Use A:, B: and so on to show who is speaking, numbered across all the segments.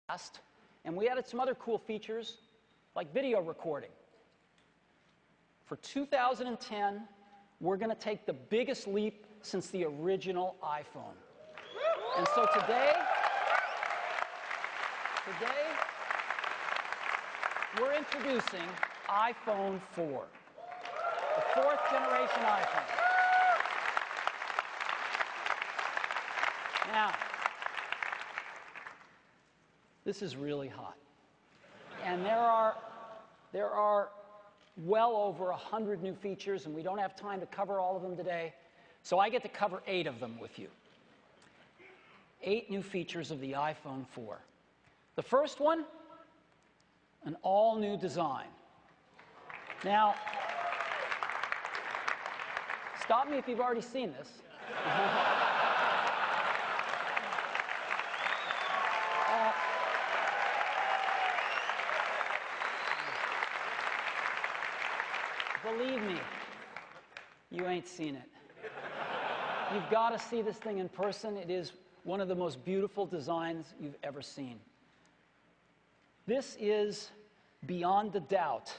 A: past, and we added some other cool features like video recording. For 2010, we're going to take the biggest leap since the original iPhone. And so today, we're introducing iPhone 4, the fourth generation iPhone. Now, this is really hot. And there are well over 100 new features, and we don't have time to cover all of them today. So I get to cover 8 of them with you. 8 new features of the iPhone 4. The first one, an all-new design. Now, stop me if you've already seen this. Believe me, you ain't seen it. You've got to see this thing in person. It is one of the most beautiful designs you've ever seen. This is, beyond a doubt,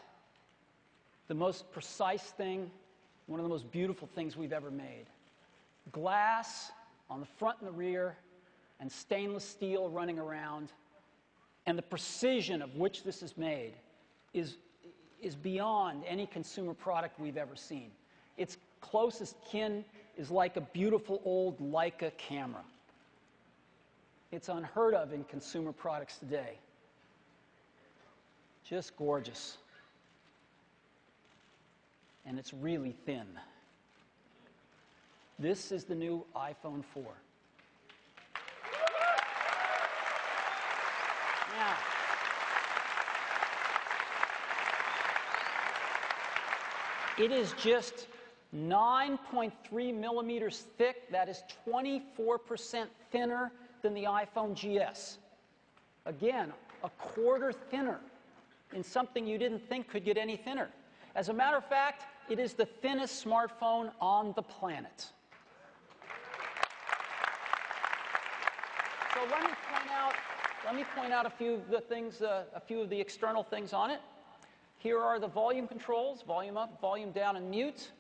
A: the most precise thing, one of the most beautiful things we've ever made. Glass on the front and the rear, and stainless steel running around, and the precision of which this is made is beyond any consumer product we've ever seen. Its closest kin is like a beautiful old Leica camera. It's unheard of in consumer products today. Just gorgeous. And it's really thin. This is the new iPhone 4. Now, it is just 9.3 millimeters thick. That is 24% thinner than the iPhone GS. Again, a quarter thinner in something you didn't think could get any thinner. As a matter of fact, it is the thinnest smartphone on the planet. So let me point out a few of the things, a few of the external things on it. Here are the volume controls, volume up, volume down, and mute.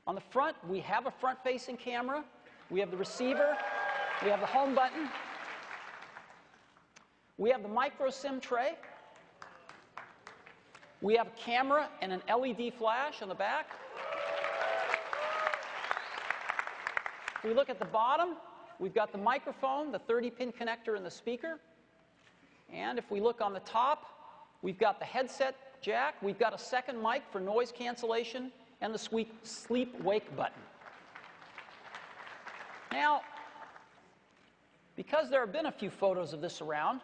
A: On the front, we have a front-facing camera. We have the receiver. We have the home button. We have the micro SIM tray. We have a camera and an LED flash on the back. If we look at the bottom, we've got the microphone, the 30-pin connector, and the speaker. And if we look on the top, we've got the headset jack, we've got a second mic for noise cancellation, and the sleep-wake button. Now, because there have been a few photos of this around,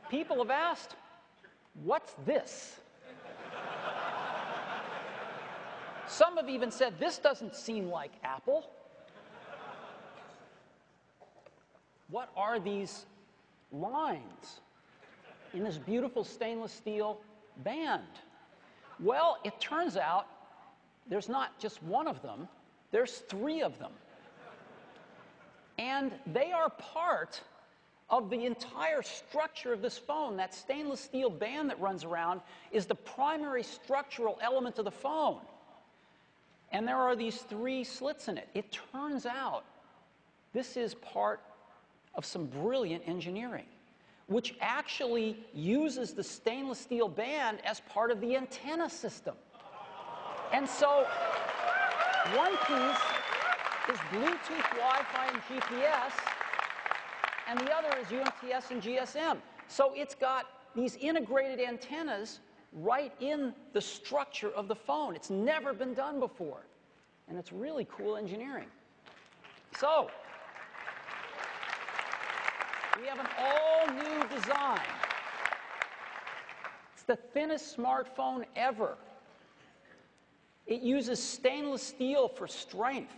A: people have asked, what's this? Some have even said, this doesn't seem like Apple. What are these lines in this beautiful stainless steel band? Well, it turns out there's not just one of them, there's 3 of them. And they are part of the entire structure of this phone. That stainless steel band that runs around is the primary structural element of the phone. And there are these 3 slits in it. It turns out this is part of some brilliant engineering, which actually uses the stainless steel band as part of the antenna system. And so one piece is Bluetooth, Wi-Fi, and GPS, and the other is UMTS and GSM. So it's got these integrated antennas right in the structure of the phone. It's never been done before, and it's really cool engineering. So we have an all-new design. It's the thinnest smartphone ever. It uses stainless steel for strength.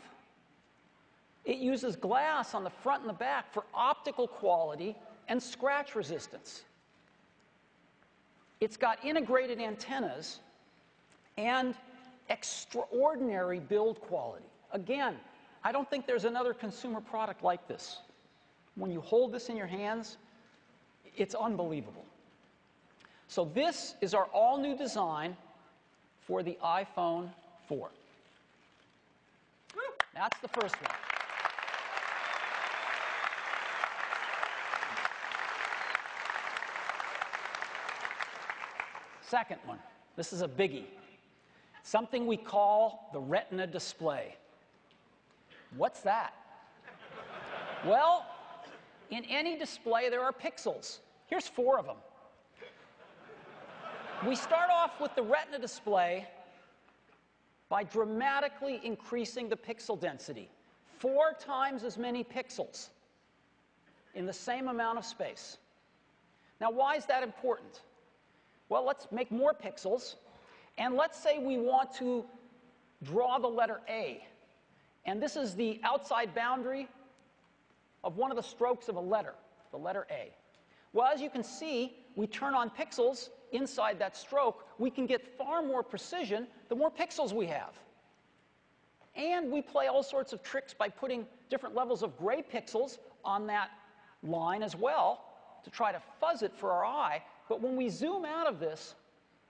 A: It uses glass on the front and the back for optical quality and scratch resistance. It's got integrated antennas and extraordinary build quality. Again, I don't think there's another consumer product like this. When you hold this in your hands, It's unbelievable. So this is our all-new design for the iPhone 4. That's the first one. Second one, this is a biggie. Something we call the Retina display. What's that? Well, in any display there are pixels. Here's 4 of them. We start off with the Retina display by dramatically increasing the pixel density. 4 times as many pixels in the same amount of space. Now, why is that important? Well, let's make more pixels, and let's say we want to draw the letter A. And this is the outside boundary of one of the strokes of a letter, the letter A. Well, as you can see, we turn on pixels inside that stroke. We can get far more precision the more pixels we have. And we play all sorts of tricks by putting different levels of gray pixels on that line as well to try to fuzz it for our eye. But when we zoom out of this,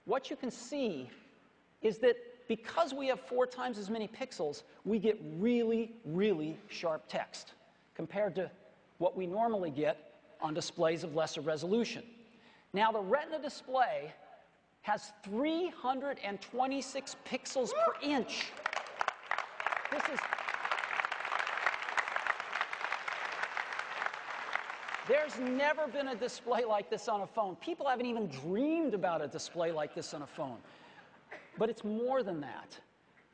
A: what you can see is that because we have 4 times as many pixels, we get really, really sharp text compared to what we normally get on displays of lesser resolution. Now, the Retina display has 326 pixels per inch. There's never been a display like this on a phone. People haven't even dreamed about a display like this on a phone. But it's more than that.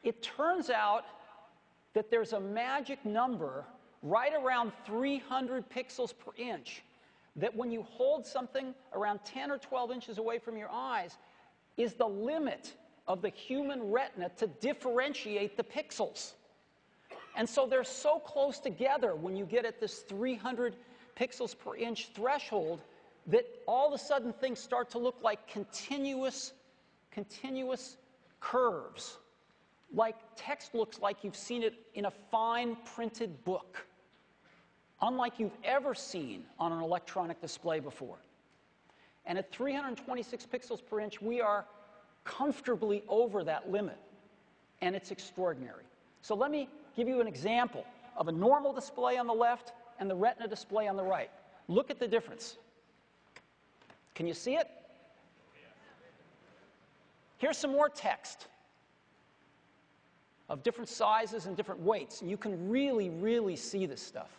A: It turns out that there's a magic number right around 300 pixels per inch that when you hold something around 10 or 12 inches away from your eyes is the limit of the human retina to differentiate the pixels. And so they're so close together when you get at this 300 pixels per inch threshold that all of a sudden things start to look like continuous curves. Like text looks like you've seen it in a fine printed book, unlike you've ever seen on an electronic display before. And at 326 pixels per inch, we are comfortably over that limit, and it's extraordinary. So let me give you an example of a normal display on the left and the Retina display on the right. Look at the difference. Can you see it? Here's some more text of different sizes and different weights, and you can really, really see this stuff.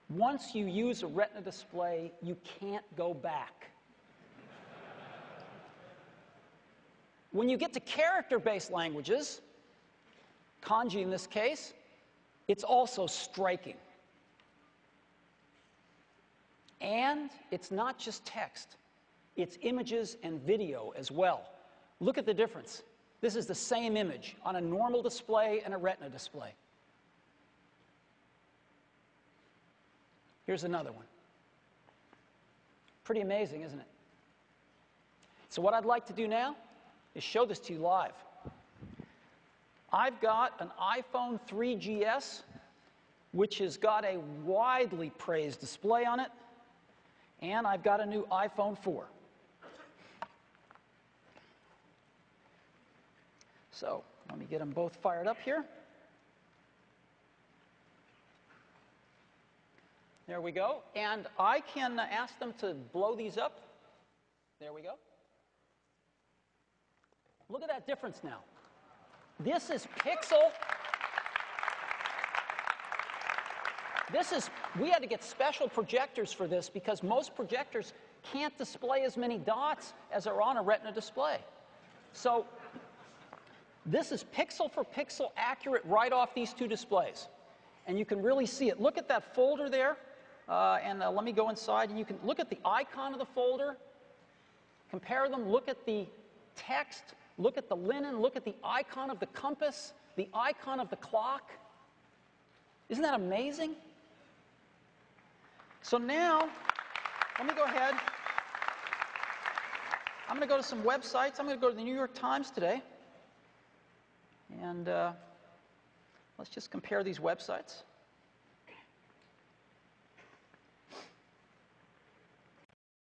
A: Once you use a Retina display, you can't go back. When you get to character-based languages, kanji in this case, it's also striking. And it's not just text, it's images and video as well. Look at the difference. This is the same image on a normal display and a Retina display. Here's another one. Pretty amazing, isn't it? So what I'd like to do now is show this to you live. I've got an iPhone 3GS, which has got a widely praised display on it, and I've got a new iPhone 4. So let me get them both fired up here. There we go. And I can ask them to blow these up. There we go. Look at that difference now. This is pixel. We had to get special projectors for this because most projectors can't display as many dots as are on a Retina display. So this is pixel for pixel accurate right off these 2 displays. And you can really see it. Look at that folder there. Let me go inside, and you can look at the icon of the folder, compare them, look at the text, look at the linen, look at the icon of the compass, the icon of the clock. Isn't that amazing? So now, let me go ahead. I'm going to go to some websites. I'm going to go to the New York Times today. And let's just compare these websites.